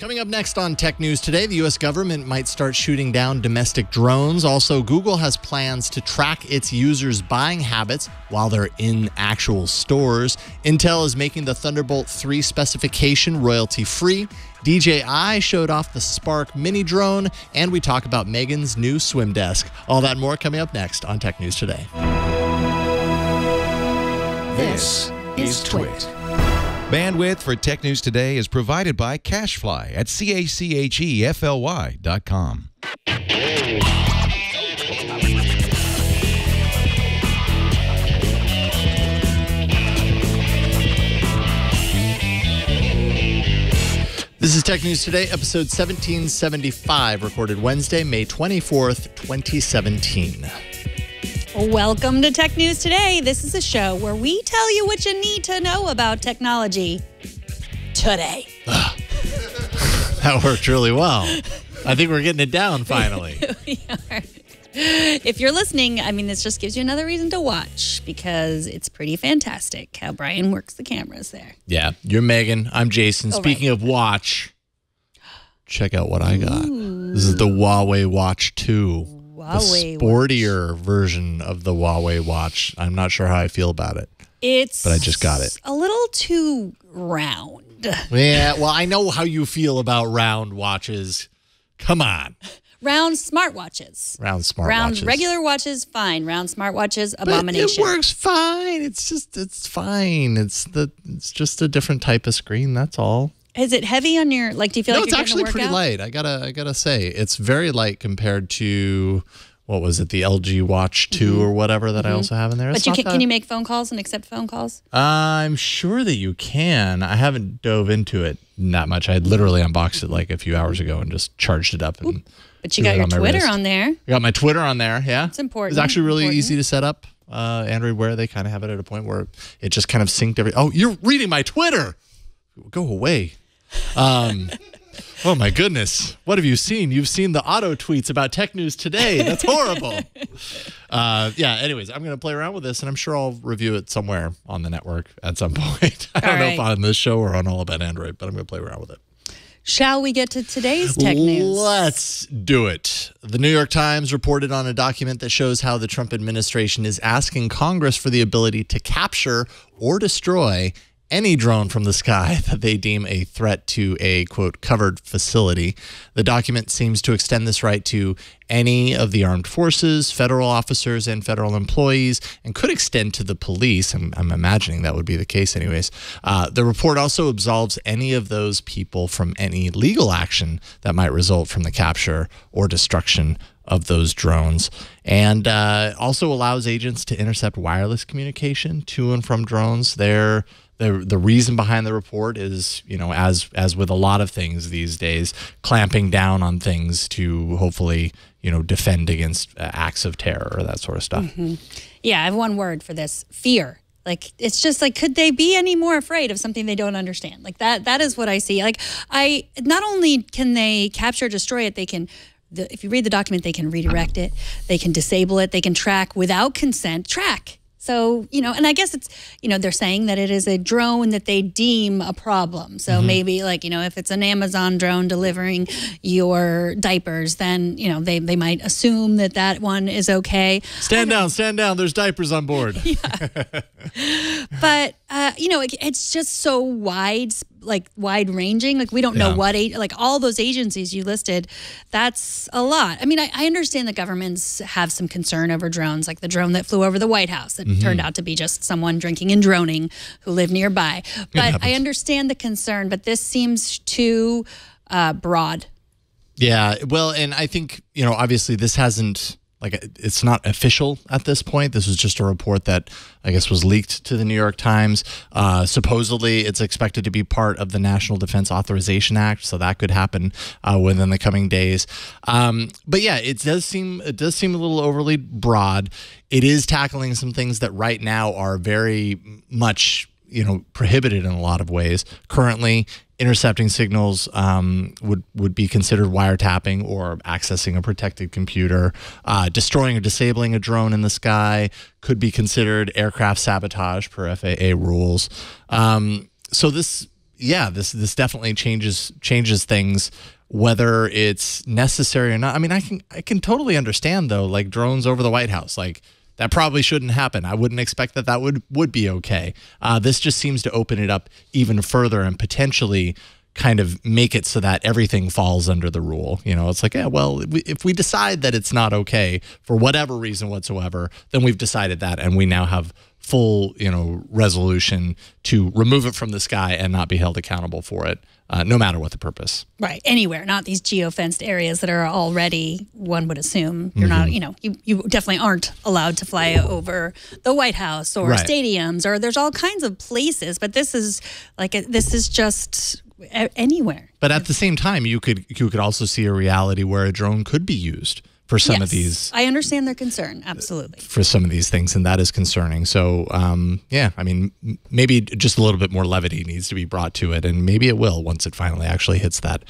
Coming up next on Tech News Today, the U.S. government might start shooting down domestic drones. Also, Google has plans to track its users' buying habits while they're in actual stores. Intel is making the Thunderbolt 3 specification royalty-free. DJI showed off the Spark mini drone, and we talk about Megan's new swim desk. All that and more coming up next on Tech News Today. This is Twit. Bandwidth for Tech News Today is provided by CashFly at CACHEFLY.com. This is Tech News Today, episode 1775, recorded Wednesday, May 24th, 2017. Welcome to Tech News Today. This is a show where we tell you what you need to know about technology today. That worked really well. I think we're getting it down finally. We are. If you're listening, I mean, this just gives you another reason to watch because it's pretty fantastic how Brian works the cameras there. Yeah, you're Megan. I'm Jason. Speaking of watch, check out what I got. This is the Huawei Watch 2. Huawei the sportier version of the Huawei Watch. I'm not sure how I feel about it. But I just got it. A little too round. Yeah, well, I know how you feel about round watches. Come on. Round smartwatches. Round smartwatches. Round regular watches, fine. Round smartwatches, abomination. But it works fine. It's fine. It's just a different type of screen. That's all. Is it heavy on your, like, do you feel like you're getting a workout? No, it's actually pretty light. I gotta say, it's very light compared to, what was it, the LG Watch 2 or whatever that I also have in there. But can you make phone calls and accept phone calls? I'm sure that you can. I haven't dove into it that much. I literally unboxed it like a few hours ago and just charged it up. And but you got your Twitter on there. I got my Twitter on there, yeah. It's important. It's actually really easy to set up. Android Wear, they kind of have it at a point where it just kind of synced every... Oh, you're reading my Twitter! Go away. Oh my goodness, what have you seen? You've seen the auto tweets about Tech News Today. That's horrible. Yeah, anyways, I'm going to play around with this and I'm sure I'll review it somewhere on the network at some point. I don't know if on this show or on All About Android, but I'm going to play around with it. Shall we get to today's tech news? Let's do it. The New York Times reported on a document that shows how the Trump administration is asking Congress for the ability to capture or destroy any drone from the sky that they deem a threat to a, quote, covered facility. The document seems to extend this right to any of the armed forces, federal officers, and federal employees, and could extend to the police. I'm imagining that would be the case anyways. The report also absolves any of those people from any legal action that might result from the capture or destruction of those drones, and also allows agents to intercept wireless communication to and from drones. The reason behind the report is, you know, as with a lot of things these days, clamping down on things to hopefully, you know, defend against acts of terror or that sort of stuff. Yeah, I have one word for this: fear. Like, it's just like, could they be any more afraid of something they don't understand? Like that is what I see. Like, not only can they capture, destroy it, they can. If you read the document, they can redirect it, they can disable it, they can track without consent. So, you know, and I guess it's, you know, they're saying that it is a drone that they deem a problem. So maybe, like, you know, if it's an Amazon drone delivering your diapers, then, you know, they might assume that that one is okay. Stand down. There's diapers on board. Yeah. But, you know, it's just so wide-ranging. Like, we don't know what, like, all those agencies you listed, that's a lot. I mean, I understand that governments have some concern over drones, like the drone that flew over the White House that turned out to be just someone drinking and droning who lived nearby. But I understand the concern, but this seems too broad. Yeah, well, and I think, you know, obviously this hasn't... Like, it's not official at this point. This was just a report that I guess was leaked to the New York Times. Supposedly, it's expected to be part of the National Defense Authorization Act, so that could happen within the coming days. But yeah, it does seem a little overly broad. It is tackling some things that right now are very much, you know, prohibited in a lot of ways. Currently, intercepting signals would be considered wiretapping or accessing a protected computer. Destroying or disabling a drone in the sky could be considered aircraft sabotage per FAA rules. So this yeah, this definitely changes things, whether it's necessary or not. I mean, I can totally understand though, like drones over the White House, like that probably shouldn't happen. I wouldn't expect that would be okay. This just seems to open it up even further and potentially kind of make it so that everything falls under the rule. You know, it's like, yeah, well, if we decide that it's not okay for whatever reason whatsoever, then we've decided that, and we now have full, you know, resolution to remove it from the sky and not be held accountable for it, no matter what the purpose. Right, anywhere, not these geo-fenced areas that are already, one would assume, you're not, you know, you definitely aren't allowed to fly over the White House or stadiums, or there's all kinds of places, but this is like, this is just anywhere. But at the same time, you could also see a reality where a drone could be used for some of these. I understand their concern, absolutely. For some of these things, and that is concerning. So, yeah, I mean, maybe just a little bit more levity needs to be brought to it, and maybe it will once it finally actually hits that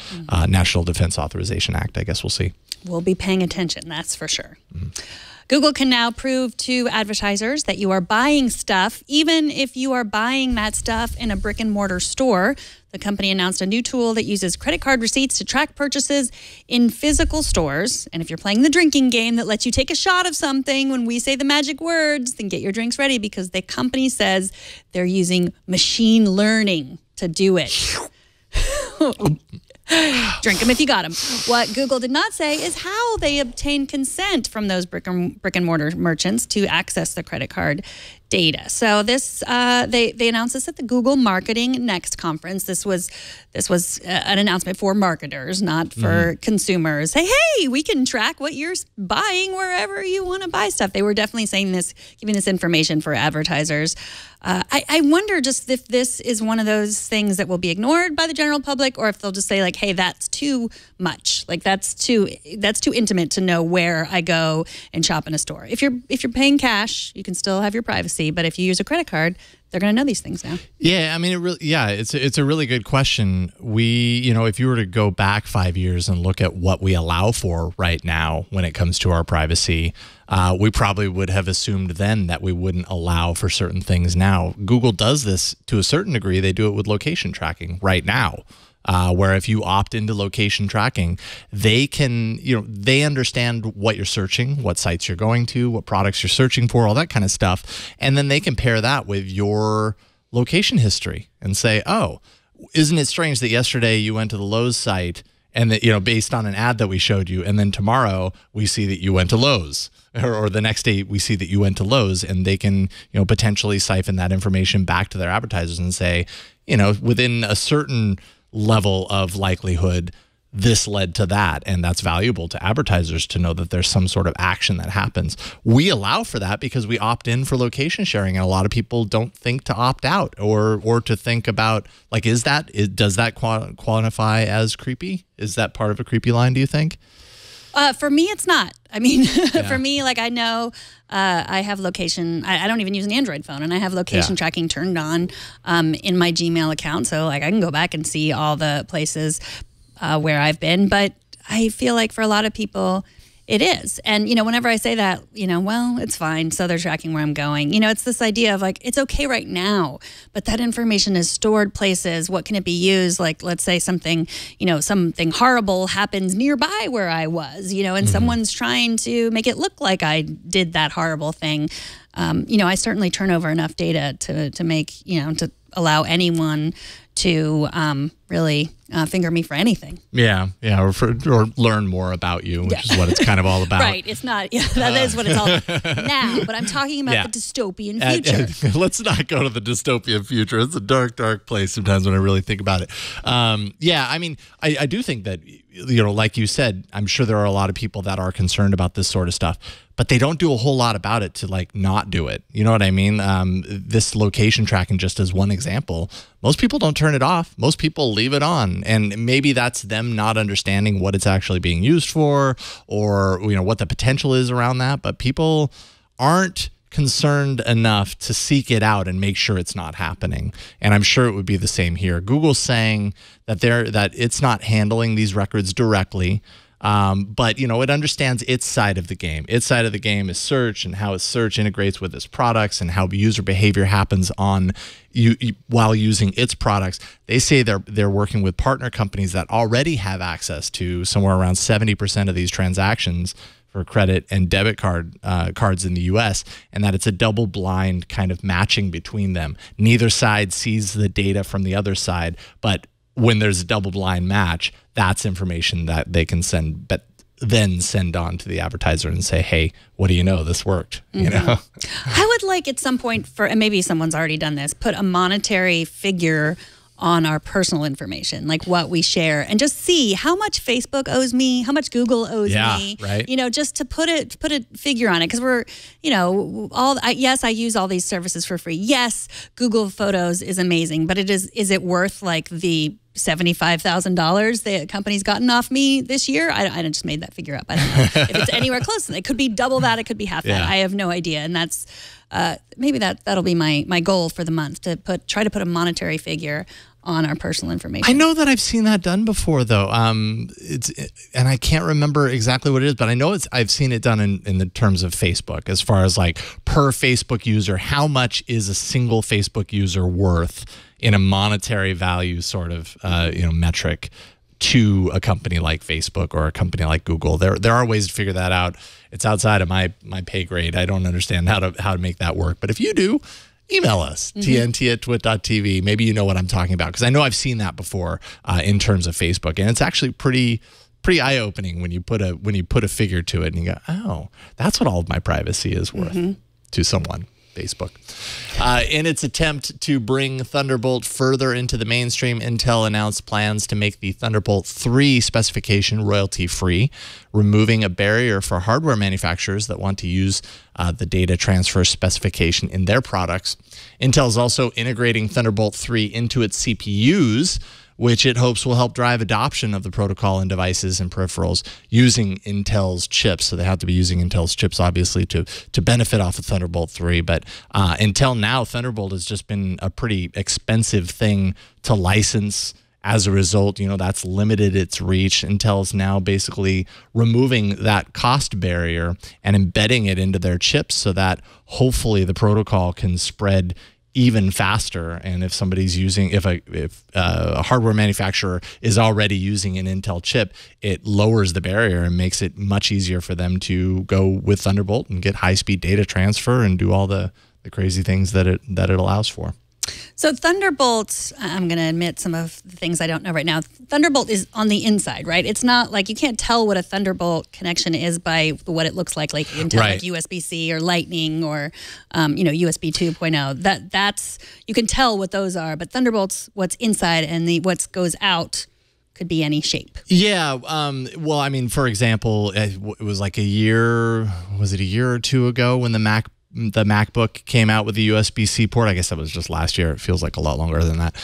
National Defense Authorization Act. I guess we'll see. We'll be paying attention, that's for sure. Google can now prove to advertisers that you are buying stuff, even if you are buying that stuff in a brick and mortar store. The company announced a new tool that uses credit card receipts to track purchases in physical stores. And if you're playing the drinking game that lets you take a shot of something when we say the magic words, then get your drinks ready, because the company says they're using machine learning to do it. Drink them if you got them. What Google did not say is how they obtain consent from those brick and mortar merchants to access the credit card data. So this, they announced this at the Google Marketing Next conference. This was an announcement for marketers, not for consumers. Hey, we can track what you're buying wherever you want to buy stuff. They were definitely saying this, giving this information for advertisers. I wonder just if this is one of those things that will be ignored by the general public, or if they'll just say like, hey, that's too much. Like that's too intimate to know where I go and shop in a store. If you're paying cash, you can still have your privacy, but if you use a credit card, they're going to know these things now. Yeah, I mean, it's a really good question. If you were to go back 5 years and look at what we allow for right now when it comes to our privacy, we probably would have assumed then that we wouldn't allow for certain things now. Google does this to a certain degree. They do it with location tracking right now. Where if you opt into location tracking, they can, they understand what you're searching, what sites you're going to, what products you're searching for, all that kind of stuff. And then they can pair that with your location history and say, oh, isn't it strange that yesterday you went to the Lowe's site and that, based on an ad that we showed you, and then tomorrow we see that you went to Lowe's. Or the next day we see that you went to Lowe's, and they can, potentially siphon that information back to their advertisers and say, within a certain level of likelihood, this led to that, and that's valuable to advertisers to know that there's some sort of action that happens. We allow for that because we opt in for location sharing, and a lot of people don't think to opt out or to think about, like, does that qualify as creepy? Is that part of a creepy line, do you think? For me, it's not. I mean, for me, like, I know I have location. I don't even use an Android phone, and I have location tracking turned on in my Gmail account. So, like, I can go back and see all the places where I've been. But I feel like for a lot of people, it is. And, whenever I say that, well, it's fine. So they're tracking where I'm going. It's this idea of like, it's okay right now, but that information is stored places. What can it be used? Like, let's say something, something horrible happens nearby where I was, and someone's trying to make it look like I did that horrible thing. I certainly turn over enough data to make, to allow anyone to really finger me for anything. Yeah, or learn more about you, which is what it's kind of all about. Right, it's not, that is what it's all about now, but I'm talking about the dystopian future. Let's not go to the dystopian future. It's a dark, dark place sometimes when I really think about it. Yeah, I mean, I do think that, like you said, I'm sure there are a lot of people that are concerned about this sort of stuff, but they don't do a whole lot about it to, like, not do it. You know what I mean? This location tracking, just as one example, most people don't turn it off. Most people leave it on. And maybe that's them not understanding what it's actually being used for, or, what the potential is around that. But people aren't concerned enough to seek it out and make sure it's not happening. And I'm sure it would be the same here. Google's saying that it's not handling these records directly. But, you know, it understands its side of the game. Its side of the game is search and how search integrates with its products and how user behavior happens on while using its products. They say they're working with partner companies that already have access to somewhere around 70% of these transactions for credit and debit cards in the U.S., and that it's a double-blind kind of matching between them. Neither side sees the data from the other side, but when there's a double-blind match, that's information that they can send, but then send on to the advertiser and say, hey, what do you know? This worked. You know? I would like at some point, and maybe someone's already done this, put a monetary figure on our personal information, like what we share, and just see how much Facebook owes me, how much Google owes me, right. You know, just to put a figure on it. Because we're, you know, yes, I use all these services for free. Yes, Google Photos is amazing, but is it worth like the $75,000 the company's gotten off me this year? I just made that figure up. I don't know if it's anywhere close. It could be double that. It could be half that. I have no idea. And that's maybe that'll be my goal for the month, to try to put a monetary figure on our personal information. I know that I've seen that done before, though. And I can't remember exactly what it is, but I know I've seen it done in the terms of Facebook, as far as like per Facebook user, how much is a single Facebook user worth in a monetary value sort of metric to a company like Facebook or a company like Google. There are ways to figure that out. It's outside of my pay grade. I don't understand how to make that work. But if you do, email us, tnt@twit.tv. Maybe you know what I'm talking about, because I know I've seen that before in terms of Facebook, and it's actually pretty eye-opening when you put a figure to it and you go, oh, that's what all of my privacy is worth to someone. Facebook. In its attempt to bring Thunderbolt further into the mainstream, Intel announced plans to make the Thunderbolt 3 specification royalty-free, removing a barrier for hardware manufacturers that want to use the data transfer specification in their products. Intel is also integrating Thunderbolt 3 into its CPUs, which it hopes will help drive adoption of the protocol in devices and peripherals using Intel's chips. So they have to be using Intel's chips, obviously, to benefit off of Thunderbolt 3. But until now, Thunderbolt has just been a pretty expensive thing to license. As a result, you know, that's limited its reach. Intel's now basically removing that cost barrier and embedding it into their chips so that hopefully the protocol can spread even faster. And if somebody's using, if a hardware manufacturer is already using an Intel chip, it lowers the barrier and makes it much easier for them to go with Thunderbolt and get high-speed data transfer and do all the crazy things that it allows for. So Thunderbolt, I'm going to admit some of the things I don't know right now. Thunderbolt is on the inside, right? It's not like you can't tell what a Thunderbolt connection is by what it looks like. Like you can tell like USB-C or Lightning or USB 2.0. That's you can tell what those are. But Thunderbolt's what's inside, and what goes out could be any shape. Yeah. Well, I mean, for example, it was like a year or two ago when the MacBook came out with the USB-C port. I guess that was just last year. It feels like a lot longer than that.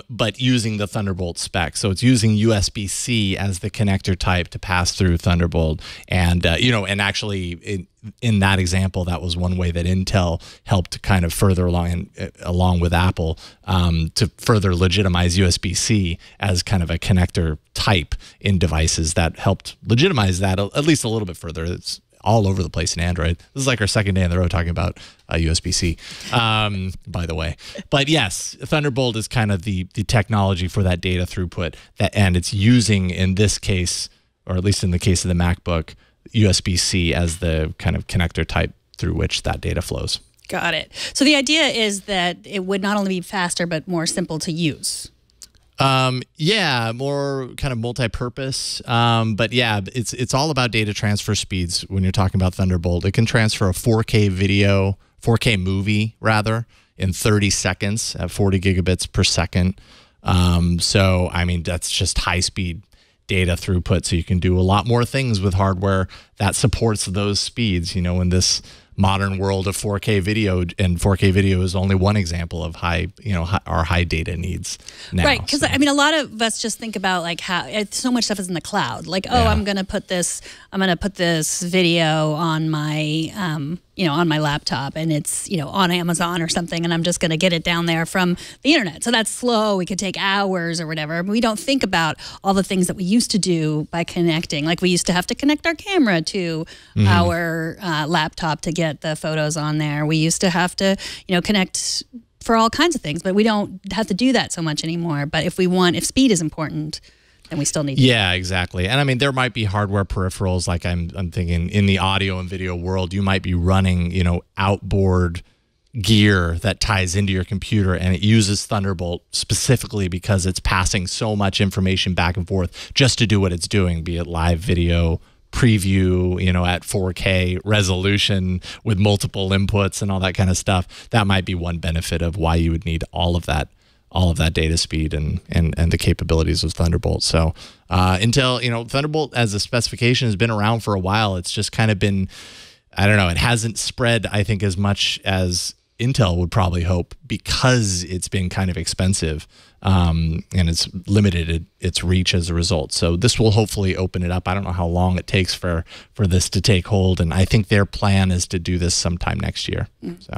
But using the Thunderbolt spec. So it's using USB-C as the connector type to pass through Thunderbolt. And, and actually in that example, that was one way that Intel helped kind of further along with Apple to further legitimize USB-C as kind of a connector type in devices. That helped legitimize that at least a little bit further. It's all over the place in Android. This is like our second day in the row talking about USB-C, by the way. But yes, Thunderbolt is kind of the technology for that data throughput, and it's using, in this case, or at least in the case of the MacBook, USB-C as the kind of connector type through which that data flows. Got it. So the idea is that it would not only be faster, but more simple to use. Yeah, more kind of multi-purpose. But yeah, it's all about data transfer speeds when you're talking about Thunderbolt. It can transfer a 4K movie rather, in 30 seconds at 40 gigabits per second. So, I mean, that's just high-speed data throughput. So you can do a lot more things with hardware that supports those speeds. You know, when this modern world of 4K video, and 4K video is only one example of our high data needs now. Right, because I mean, a lot of us just think about like how so much stuff is in the cloud. Like, oh, I'm gonna put this video on my on my laptop, and it's on Amazon or something, and I'm just gonna get it down there from the internet. So that's slow. We could take hours or whatever. We don't think about all the things that we used to do by connecting. Like we used to have to connect our camera to our laptop to get the photos on there. We used to have to connect for all kinds of things, but we don't have to do that so much anymore. But if speed is important, then we still need to. Yeah, exactly. And I mean, there might be hardware peripherals, like I'm thinking in the audio and video world, you might be running, outboard gear that ties into your computer, and it uses Thunderbolt specifically because it's passing so much information back and forth just to do what it's doing, be it live video preview, at 4K resolution with multiple inputs and all that kind of stuff. That might be one benefit of why you would need all of that data speed and the capabilities of Thunderbolt. So Intel, Thunderbolt as a specification has been around for a while. It's just kind of been, I don't know, it hasn't spread, I think, as much as Intel would probably hope, because it's been kind of expensive, and it's limited its reach as a result. So this will hopefully open it up. I don't know how long it takes for this to take hold, and I think their plan is to do this sometime next year. So.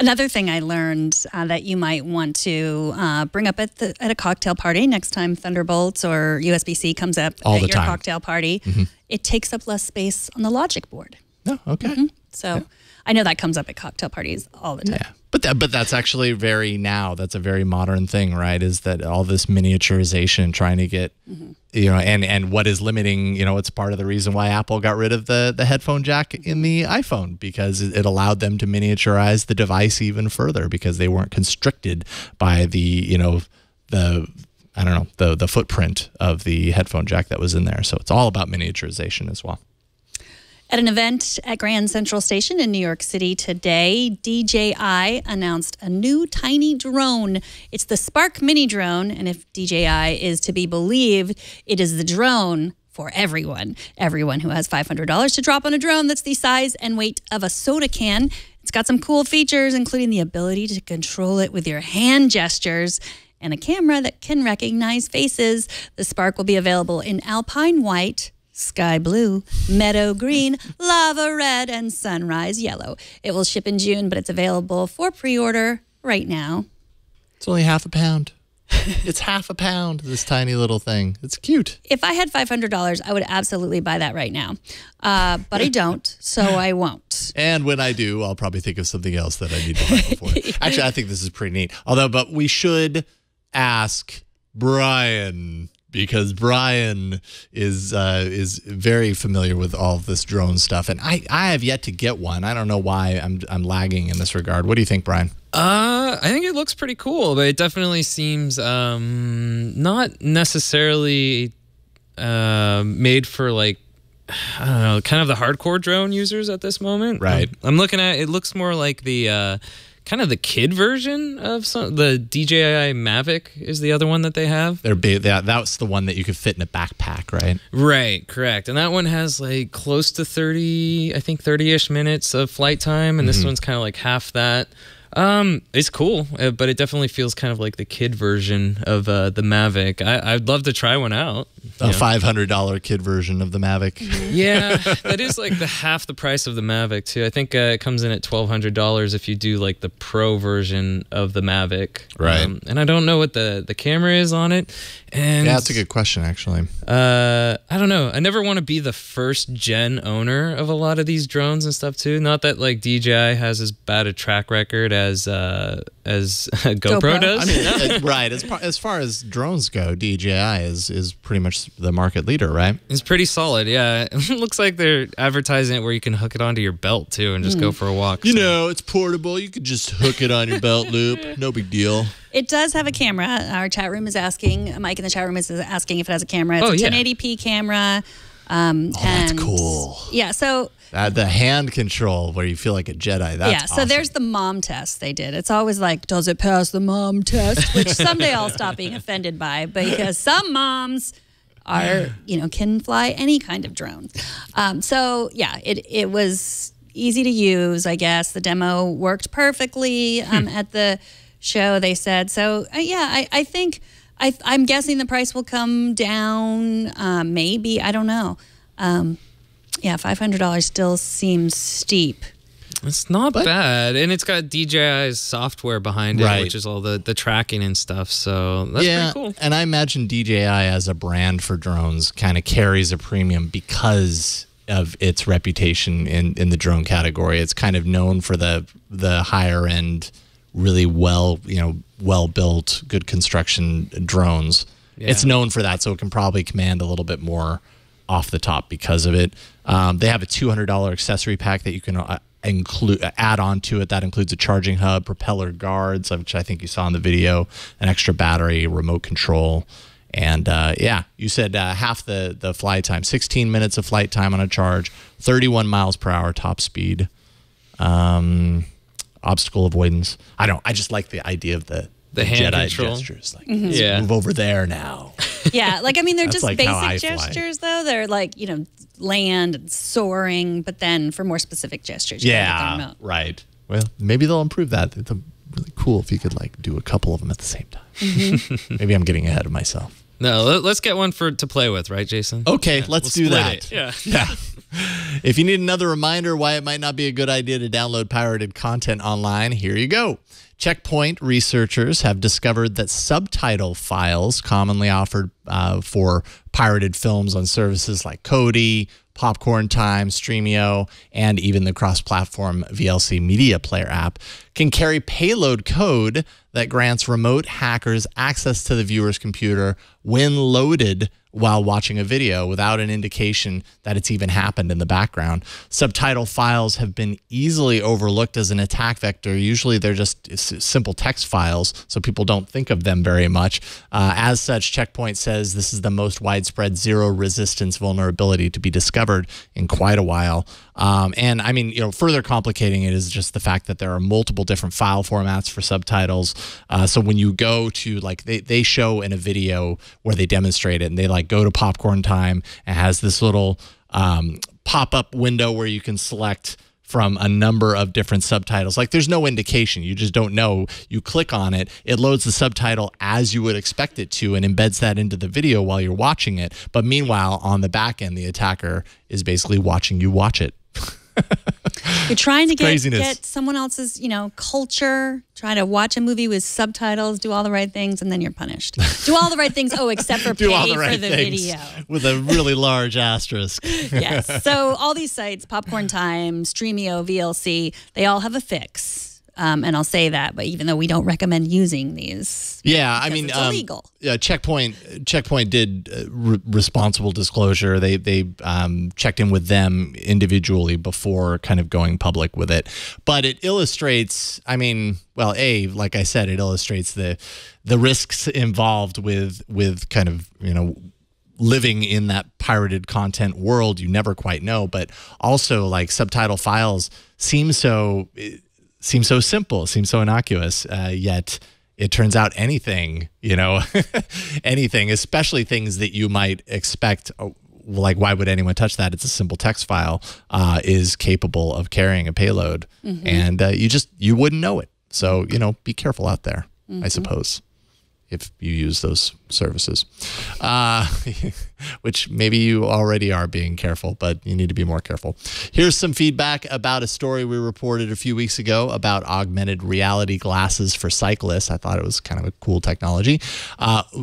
Another thing I learned that you might want to bring up at a cocktail party next time Thunderbolts or USB-C comes up at your cocktail party, it takes up less space on the logic board. Oh, okay. So I know that comes up at cocktail parties all the time. Yeah. But that's actually that's a very modern thing, right? Is that all this miniaturization, trying to get, and what is limiting, it's part of the reason why Apple got rid of the headphone jack in the iPhone, because it allowed them to miniaturize the device even further, because they weren't constricted by the footprint of the headphone jack that was in there. So it's all about miniaturization as well. At an event at Grand Central Station in New York City today, DJI announced a new tiny drone. It's the Spark mini drone, and if DJI is to be believed, it is the drone for everyone. Everyone who has $500 to drop on a drone that's the size and weight of a soda can. It's got some cool features, including the ability to control it with your hand gestures and a camera that can recognize faces. The Spark will be available in Alpine White, Sky Blue, Meadow Green, Lava Red, and Sunrise Yellow. It will ship in June, but it's available for pre-order right now. It's only half a pound. It's half a pound, this tiny little thing. It's cute. If I had $500, I would absolutely buy that right now. But I don't, so I won't. And when I do, I'll probably think of something else that I need to buy before. Actually, I think this is pretty neat. But we should ask Brian, because Brian is very familiar with all of this drone stuff, and I have yet to get one. I don't know why I'm lagging in this regard. What do you think, Brian? I think it looks pretty cool, but it definitely seems not necessarily made for, like, I don't know, kind of the hardcore drone users at this moment. Right. I'm looking at it. Looks more like the kind of the kid version of the DJI Mavic is the other one that they have. They're big. That's the one that you could fit in a backpack, right? Right, correct. And that one has like close to 30-ish minutes of flight time, and this one's kind of like half that. It's cool, but it definitely feels kind of like the kid version of the Mavic. I'd love to try one out. A $500 kid version of the Mavic. Yeah, that is like half the price of the Mavic too. I think it comes in at $1,200 if you do like the Pro version of the Mavic. Right. And I don't know what the camera is on it. And yeah, that's a good question, actually. I don't know. I never want to be the first gen owner of a lot of these drones and stuff too. Not that like DJI has as bad a track record as GoPro does. I mean, right. As far as drones go, DJI is pretty much the market leader, right? It's pretty solid, yeah. It looks like they're advertising it where you can hook it onto your belt too and just go for a walk. You know, it's portable. You could just hook it on your belt loop. No big deal. It does have a camera. Our chat room is asking, Mike in the chat room is asking if it has a camera. It's a 1080p camera. That's cool. Yeah, so the hand control where you feel like a Jedi. That's awesome. So there's the mom test they did. It's always like, does it pass the mom test? Which someday I'll stop being offended by, because some moms can fly any kind of drone. So yeah, it was easy to use, I guess. The demo worked perfectly at the show, they said. So, yeah, I think, I'm guessing the price will come down, maybe. I don't know. Yeah, $500 still seems steep. It's not bad, and it's got DJI's software behind it, which is all the tracking and stuff. So that's pretty cool. And I imagine DJI as a brand for drones kind of carries a premium because of its reputation in the drone category. It's kind of known for the higher end, really well built, good construction drones. Yeah. It's known for that, so it can probably command a little bit more off the top because of it. They have a $200 accessory pack that you can add on to it. That includes a charging hub, propeller guards, which I think you saw in the video, an extra battery, remote control, and yeah, you said half the flight time, 16 minutes of flight time on a charge, 31 miles per hour top speed, obstacle avoidance. I just like the idea of the hand Jedi control gestures, like move over there now. Yeah, like I mean, they're just like basic gestures, though. They're like land and soaring, but then for more specific gestures, right. Well, maybe they'll improve that. It's really cool if you could like do a couple of them at the same time. Maybe I'm getting ahead of myself. No, let's get one to play with, right, Jason? Okay, let's do that. Yeah. If you need another reminder why it might not be a good idea to download pirated content online, here you go. Checkpoint researchers have discovered that subtitle files commonly offered for pirated films on services like Kodi, Popcorn Time, Streamio, and even the cross-platform VLC Media Player app can carry payload code that grants remote hackers access to the viewer's computer when loaded while watching a video without an indication that it's even happened in the background. Subtitle files have been easily overlooked as an attack vector. Usually they're just simple text files, so people don't think of them very much. As such, Checkpoint says this is the most widespread zero resistance vulnerability to be discovered in quite a while. And I mean, further complicating it is just the fact that there are multiple different file formats for subtitles. So when you go to they show in a video where they demonstrate it, and they go to Popcorn Time and has this little pop-up window where you can select from a number of different subtitles. There's no indication. You just don't know. You click on it, it loads the subtitle as you would expect it to and embeds that into the video while you're watching it. But meanwhile, on the back end, the attacker is basically watching you watch it. You're trying to get someone else's, culture, try to watch a movie with subtitles, do all the right things, and then you're punished. Do all the right things, except for pay for the video. With a really large asterisk. Yes. So all these sites, Popcorn Time, Streamio, VLC, they all have a fix. And I'll say that, but even though we don't recommend using these, I mean, it's illegal. Yeah, Checkpoint did responsible disclosure. They checked in with them individually before kind of going public with it. But it illustrates, I mean, well, like I said, it illustrates the risks involved with kind of living in that pirated content world. You never quite know, but also subtitle files seem so simple, seems so innocuous, yet it turns out anything, anything, especially things that you might expect, why would anyone touch that? It's a simple text file, is capable of carrying a payload, and you wouldn't know it. So, be careful out there, I suppose, if you use those services, which maybe you already are being careful, but you need to be more careful. Here's some feedback about a story we reported a few weeks ago about augmented reality glasses for cyclists. I thought it was kind of a cool technology.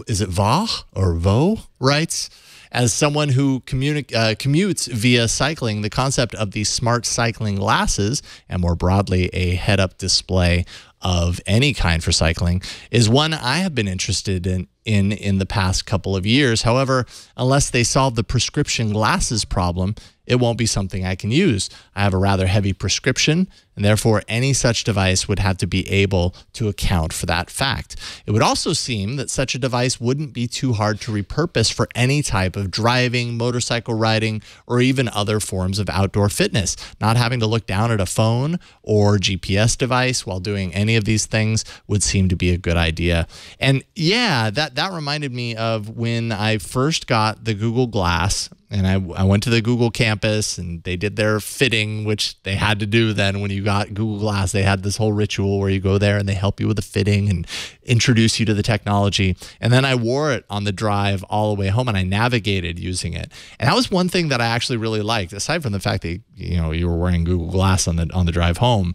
Is it Vo writes, as someone who commutes via cycling, the concept of these smart cycling glasses, and more broadly a head-up display of any kind for cycling, is one I have been interested in the past couple of years. However, unless they solve the prescription glasses problem, it won't be something I can use. I have a rather heavy prescription, and therefore any such device would have to be able to account for that fact. It would also seem that such a device wouldn't be too hard to repurpose for any type of driving, motorcycle riding, or even other forms of outdoor fitness. Not having to look down at a phone or GPS device while doing any of these things would seem to be a good idea. And yeah, that reminded me of when I first got the Google Glass. And I went to the Google campus, and they did their fitting, which they had to do then when you got Google Glass. They had this whole ritual where you go there and they help you with the fitting and introduce you to the technology. And then I wore it on the drive all the way home, and I navigated using it. And that was one thing that I actually really liked, aside from the fact that you were wearing Google Glass on the drive home.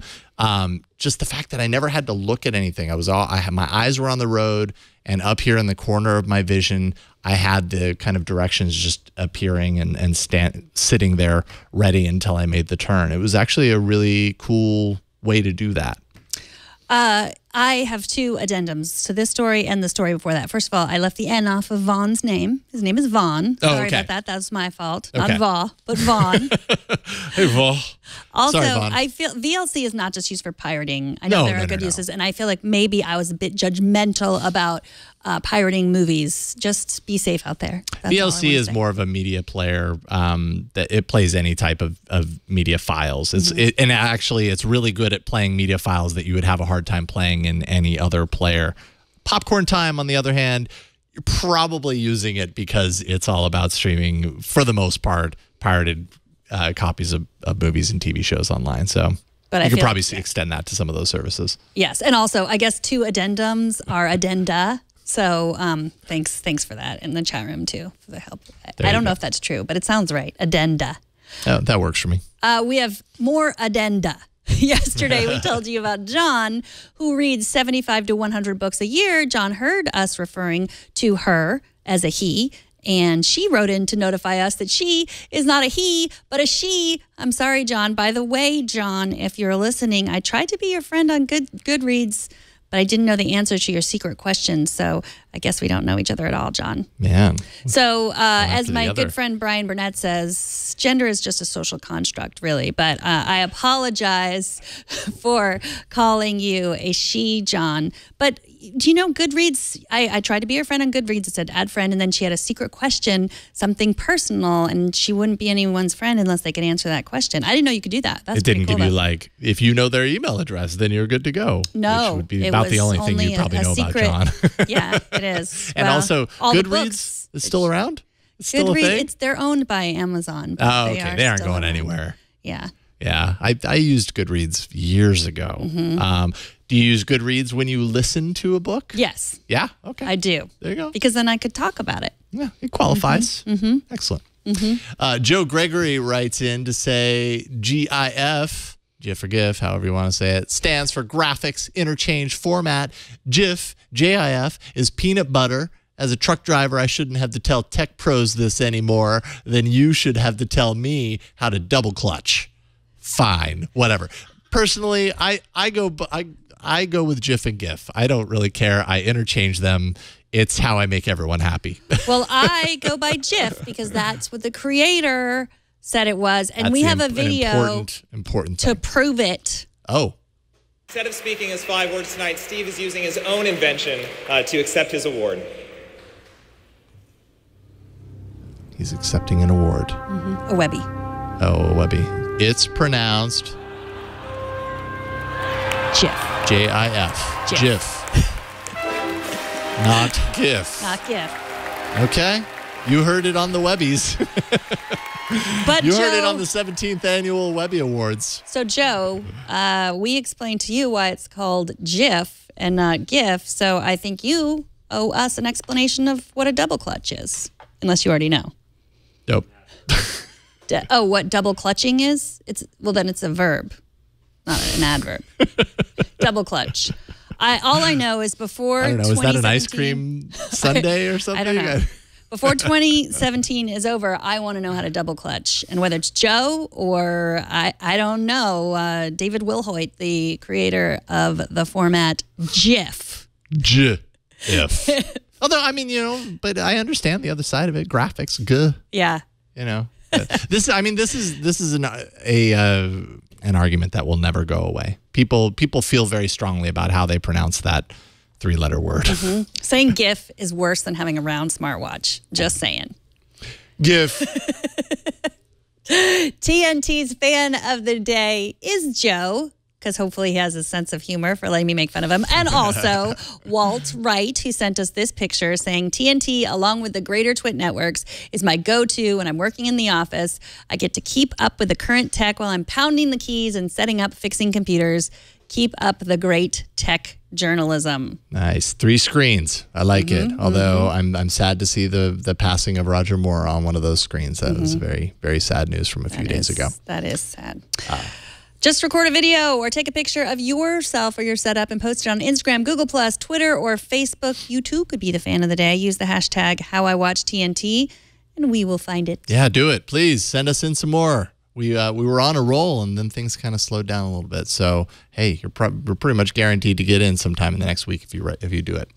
Just the fact that I never had to look at anything. My eyes were on the road, and up here in the corner of my vision, I had the kind of directions just appearing and sitting there ready until I made the turn. It was actually a really cool way to do that. I have two addendums to this story and the story before that. First of all, I left the N off of Vaughn's name. His name is Vaughn. Sorry about that. That was my fault. Not Va, but Vaughn. Hey, Va. Also, Sorry, Vaughn. I feel VLC is not just used for pirating. I know there are good uses, and I feel like maybe I was a bit judgmental about pirating movies. Just be safe out there. That's VLC is more of a media player that it plays any type of media files. And actually, it's really good at playing media files that you would have a hard time playing in any other player. Popcorn Time, on the other hand, you're probably using it because it's all about streaming, for the most part, pirated copies of movies and TV shows online. So you could probably extend that to some of those services. Yes. And also, I guess two addendums are addenda. So thanks for that in the chat room, too, for the help. I don't know if that's true, but it sounds right. Addenda. Oh, that works for me. We have more addenda. Yesterday, we told you about John, who reads 75 to 100 books a year. John heard us referring to her as a he, and she wrote in to notify us that she is not a he, but a she. I'm sorry, John. By the way, John, if you're listening, I tried to be your friend on Goodreads, but I didn't know the answer to your secret question, so I guess we don't know each other at all, John. Man. So as my good friend Brian Burnett says, gender is just a social construct, really, but I apologize for calling you a she, John. But do you know Goodreads? I tried to be her friend on Goodreads. It said add friend, and then she had a secret question, something personal, and she wouldn't be anyone's friend unless they could answer that question. I didn't know you could do that. That's it didn't cool, give you like, if you know their email address, then you're good to go. No, which would be about the only thing you probably know secret. about John. Yeah, it is. And also, Goodreads is still around? It's still a thing? They're owned by Amazon. Oh, okay. They aren't going anywhere. Yeah. Yeah. I used Goodreads years ago. Do you use Goodreads when you listen to a book? Yes. Yeah? Okay. I do. There you go. Because then I could talk about it. Yeah, it qualifies. Excellent. Joe Gregory writes in to say GIF, GIF or GIF, however you want to say it, stands for Graphics Interchange Format. GIF, JIF, is peanut butter. As a truck driver, I shouldn't have to tell tech pros this anymore. Then you should have to tell me how to double clutch. Fine, whatever. Personally, I go with GIF and GIF. I don't really care. I interchange them. It's how I make everyone happy. Well, I go by GIF because that's what the creator said it was, and we have a video important to prove it. Oh. Instead of speaking his 5 words tonight, Steve is using his own invention to accept his award. He's accepting an award. A Webby. Oh, a Webby. It's pronounced GIF. JIF. GIF. Not GIF. Not GIF. Okay. You heard it on the Webbies. But you Joe, heard it on the 17th Annual Webby Awards. So, Joe, we explained to you why it's called GIF and not GIF, so I think you owe us an explanation of what a double clutch is, unless you already know. Nope. What double clutching is? Then it's a verb, not an adverb. Double clutch. All I know is before I don't know. Is that an ice cream sundae or something? I don't know. Before 2017 is over, I want to know how to double clutch. And whether it's Joe or, I don't know, David Wilhoit, the creator of the format GIF. GIF. Although, I mean, but I understand the other side of it. Graphics, Yeah. This is an argument that will never go away. People feel very strongly about how they pronounce that 3-letter word. Saying GIF is worse than having a round smartwatch. Just saying. GIF. TNT's fan of the day is Joe. because hopefully he has a sense of humor for letting me make fun of him. And also Walt Wright, who sent us this picture saying, TNT, along with the greater Twit networks, is my go-to when I'm working in the office. I get to keep up with the current tech while I'm pounding the keys and setting up, fixing computers. Keep up the great tech journalism. Nice. 3 screens. I like it. Although I'm sad to see the passing of Roger Moore on one of those screens. That was very, very sad news from a few days ago. That is sad. Just record a video or take a picture of yourself or your setup and post it on Instagram, Google+, Twitter, or Facebook. You too could be the fan of the day. Use the hashtag HowIWatchTNT, and we will find it. Yeah, do it. Please send us in some more. We were on a roll, and then things kind of slowed down a little bit. So, hey, we're pretty much guaranteed to get in sometime in the next week if you do it.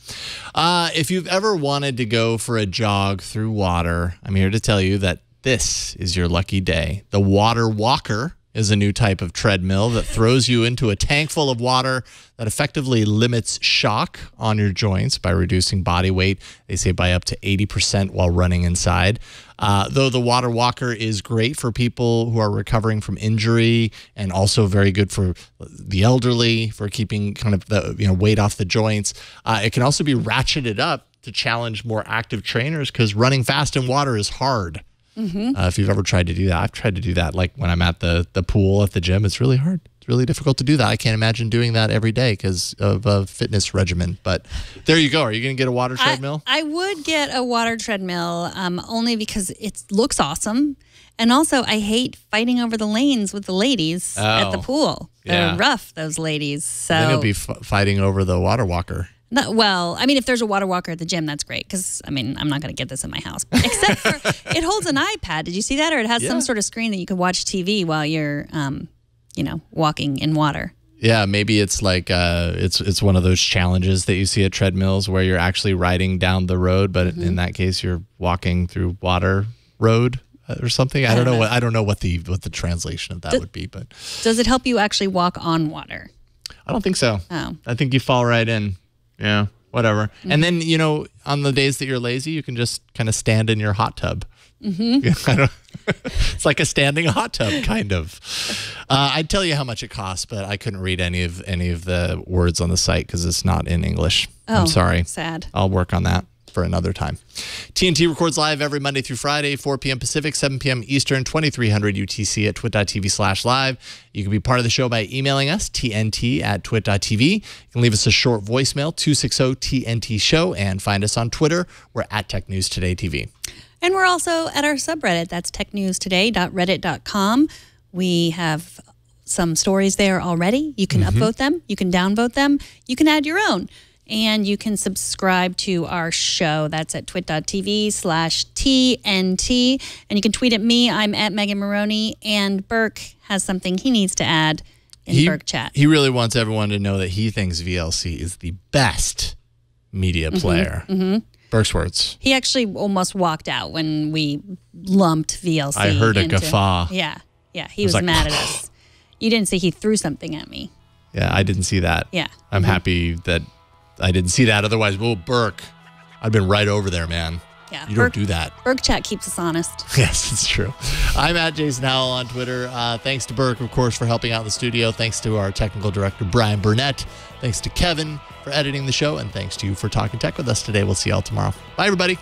If you've ever wanted to go for a jog through water, I'm here to tell you that this is your lucky day. The Water Walker is a new type of treadmill that throws you into a tank full of water that effectively limits shock on your joints by reducing body weight. They say by up to 80% while running inside. Though the Water Walker is great for people who are recovering from injury and also very good for the elderly for keeping kind of the weight off the joints. It can also be ratcheted up to challenge more active trainers because running fast in water is hard. If you've ever tried to do that, I've tried to do that. Like when I'm at the pool at the gym, it's really hard. It's really difficult to do that. I can't imagine doing that every day because of a fitness regimen. But there you go. Are you going to get a water treadmill? I would get a water treadmill only because it looks awesome. And also, I hate fighting over the lanes with the ladies at the pool. They're rough, those ladies. So then you'll be fighting over the Water Walker. Well, I mean, if there's a water walker at the gym, that's great. Because, I mean, I'm not going to get this in my house. Except for, it holds an iPad. Did you see that? Or it has some sort of screen that you can watch TV while you're, walking in water. Yeah, maybe it's like, it's one of those challenges that you see at treadmills where you're actually riding down the road. But in that case, you're walking through water road or something. I don't know what the translation of that would be. But does it help you actually walk on water? I don't think so. Oh. I think you fall right in. Yeah, whatever. And then, on the days that you're lazy, you can just kind of stand in your hot tub. It's like a standing hot tub, kind of. I'd tell you how much it costs, but I couldn't read any of the words on the site because it's not in English. I'm sorry. Sad. I'll work on that for another time. TNT records live every Monday through Friday, 4 p.m. Pacific, 7 p.m. Eastern, 2300 UTC at twit.tv/live. You can be part of the show by emailing us, tnt@twit.tv. You can leave us a short voicemail, 260-TNT-SHOW, and find us on Twitter. We're at Tech News Today TV. And we're also at our subreddit. That's technewstoday.reddit.com. We have some stories there already. You can upvote them. You can downvote them. You can add your own. And you can subscribe to our show. That's at twit.tv/TNT. And you can tweet at me. I'm at Megan Maroney. And Burke has something he needs to add in Burke Chat. He really wants everyone to know that he thinks VLC is the best media player. Burke's words. He actually almost walked out when we lumped VLC. I heard a guffaw. Yeah. He was like, mad at us. You didn't see he threw something at me. Yeah, I didn't see that. Yeah. I'm happy that I didn't see that. Otherwise, Burke, I'd been right over there, man. Yeah, you don't do that. Burke Chat keeps us honest. Yes, it's true. I'm at Jason Howell on Twitter. Thanks to Burke, of course, for helping out in the studio. Thanks to our technical director, Brian Burnett. Thanks to Kevin for editing the show. And thanks to you for talking tech with us today. We'll see y'all tomorrow. Bye, everybody.